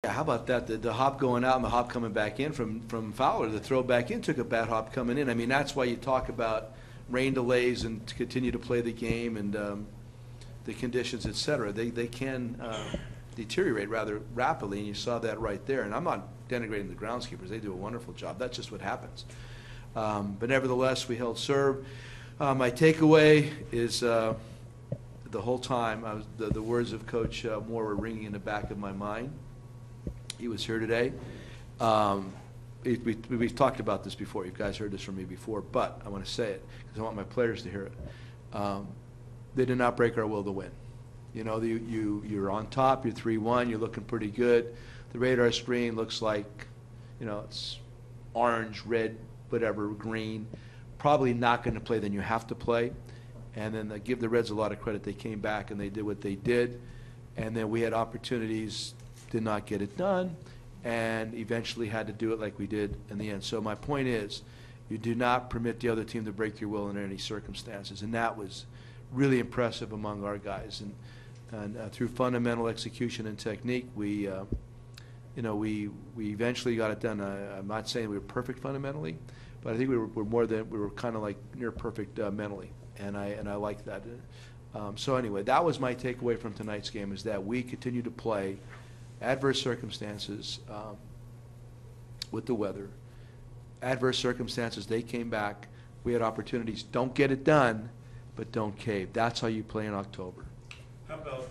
Yeah, how about that? The hop going out and the hop coming back in from Fowler. The throw back in took a bad hop coming in. I mean, that's why you talk about rain delays and to continue to play the game and the conditions, et cetera. They can deteriorate rather rapidly, and you saw that right there. And I'm not denigrating the groundskeepers. They do a wonderful job. That's just what happens. But nevertheless, we held serve. My takeaway is the whole time, the words of Coach Moore were ringing in the back of my mind. He was here today. We've talked about this before. You guys heard this from me before, but I want to say it because I want my players to hear it. They did not break our will to win. You know, you're on top. You're 3-1. You're looking pretty good. The radar screen looks like, you know, it's orange, red, whatever, green. Probably not going to play. Then you have to play. And then they give the Reds a lot of credit. They came back and they did what they did. And then we had opportunities, did not get it done, and eventually had to do it like we did in the end. So my point is, you do not permit the other team to break your will in any circumstances. And that was really impressive among our guys. And through fundamental execution and technique, we eventually got it done. I'm not saying we were perfect fundamentally, but I think we were kind of like near perfect mentally, and I like that. So anyway, that was my takeaway from tonight's game, is that we continue to play adverse circumstances with the weather. Adverse circumstances, they came back. We had opportunities. Don't get it done, but don't cave. That's how you play in October. How about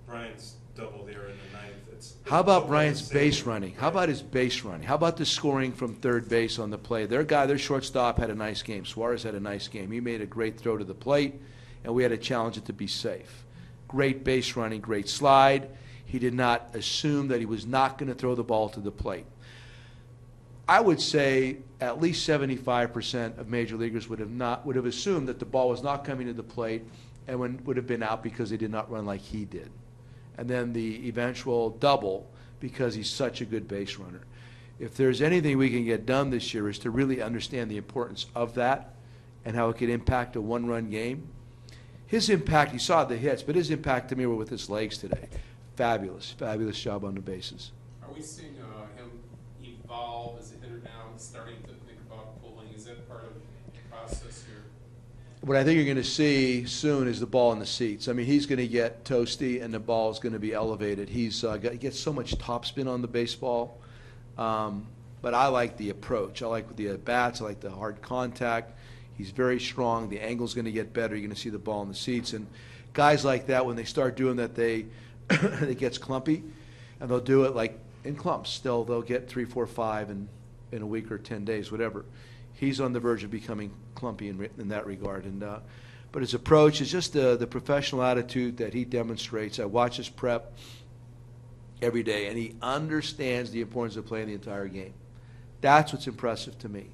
Bryant's double there in the ninth? How about Bryant's base running? How about his base running? How about the scoring from third base on the play? Their shortstop had a nice game. Suarez had a nice game. He made a great throw to the plate, and we had to challenge it to be safe. Great base running, great slide. He did not assume that he was not going to throw the ball to the plate. I would say at least 75% of major leaguers would have assumed that the ball was not coming to the plate and would have been out because they did not run like he did. And then the eventual double because he's such a good base runner. If there's anything we can get done this year is to really understand the importance of that and how it could impact a one-run game. His impact, he saw the hits, but his impact to me were with his legs today. Fabulous job on the bases. Are we seeing him evolve as a hitter now? He's starting to think about pulling. Is that part of the process here? What I think you're going to see soon is the ball in the seats. I mean, he's going to get toasty, and the ball is going to be elevated. He gets so much topspin on the baseball. But I like the approach. I like the at-bats. I like the hard contact. He's very strong. The angle's going to get better. You're going to see the ball in the seats. And guys like that, when they start doing that, it gets clumpy, and they'll do it like in clumps. They'll get 3, 4, 5 in a week or 10 days, whatever. He's on the verge of becoming clumpy in that regard. But his approach is just the professional attitude that he demonstrates. I watch his prep every day, and he understands the importance of playing the entire game. That's what's impressive to me.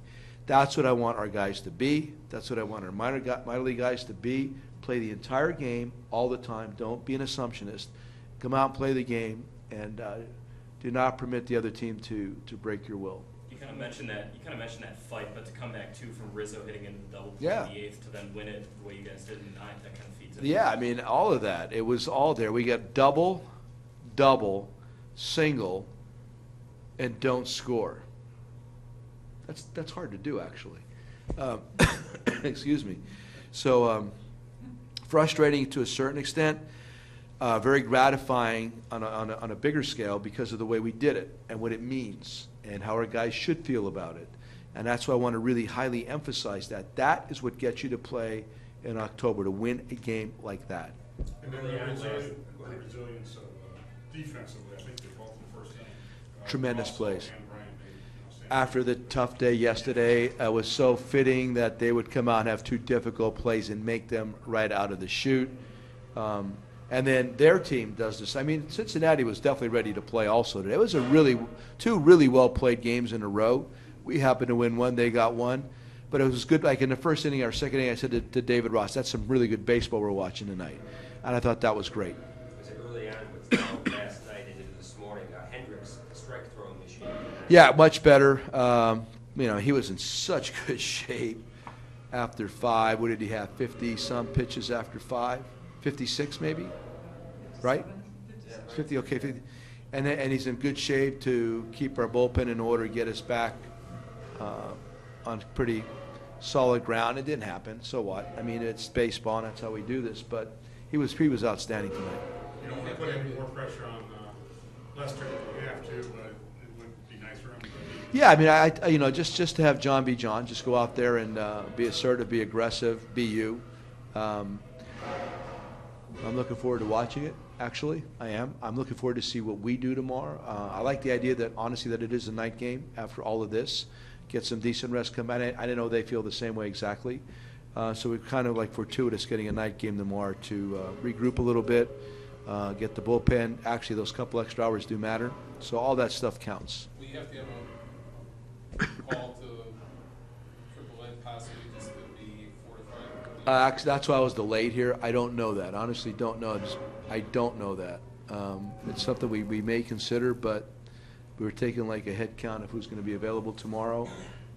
That's what I want our guys to be. That's what I want our minor league guys to be. Play the entire game all the time. Don't be an assumptionist. Come out and play the game, and do not permit the other team to break your will. You kind of mentioned that fight, but to come back too from Rizzo hitting in the double play Yeah. in the eighth to then win it the way you guys did in the ninth, that kind of feeds it. Yeah, I mean, all of that. It was all there. We got double, single, and don't score. That's hard to do, actually. Excuse me. So frustrating to a certain extent. Very gratifying on a bigger scale because of the way we did it and what it means and how our guys should feel about it. And that's why I want to really highly emphasize that. That is what gets you to play in October, to win a game like that. And then the resilience of defensively, I think they both in the first inning. Tremendous also, plays. and Bryant made, After the tough day yesterday, it was so fitting that they would come out and have 2 difficult plays and make them right out of the chute. And then their team does this. I mean, Cincinnati was definitely ready to play also today. It was 2 really well-played games in a row. We happened to win one. They got one. But it was good. Like in the first inning or second inning, I said to David Ross, that's some really good baseball we're watching tonight. And I thought that was great. Was it early on with last night and into this morning, Hendricks, strike throwing machine? Yeah, much better. He was in such good shape after 5. What did he have, 50-some pitches after 5? 56 maybe, right? 50, okay. 50. and he's in good shape to keep our bullpen in order, get us back on pretty solid ground. It didn't happen, so what? I mean, it's baseball, and that's how we do this. But he was outstanding tonight. You don't want to put any more pressure on Lester if you have to, but it would be nice for him to be. Yeah, I mean, just to have John be John, just go out there and be assertive, be aggressive, be you. I'm looking forward to watching it. Actually, I am. I'm looking forward to see what we do tomorrow. I like the idea that, honestly, that it is a night game after all of this. Get some decent rest, come back. I didn't know they feel the same way exactly. So we're kind of like fortuitous getting a night game tomorrow to regroup a little bit, get the bullpen. Actually, those couple extra hours do matter. So all that stuff counts. We have to have a call to AAA possibly just to be fortified. Actually, that's why I was delayed here. I don't know that. Honestly, don't know. I don't know that. It's something we may consider, but we were taking like a head count of who's going to be available tomorrow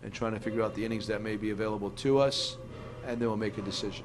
and trying to figure out the innings that may be available to us, and then we'll make a decision.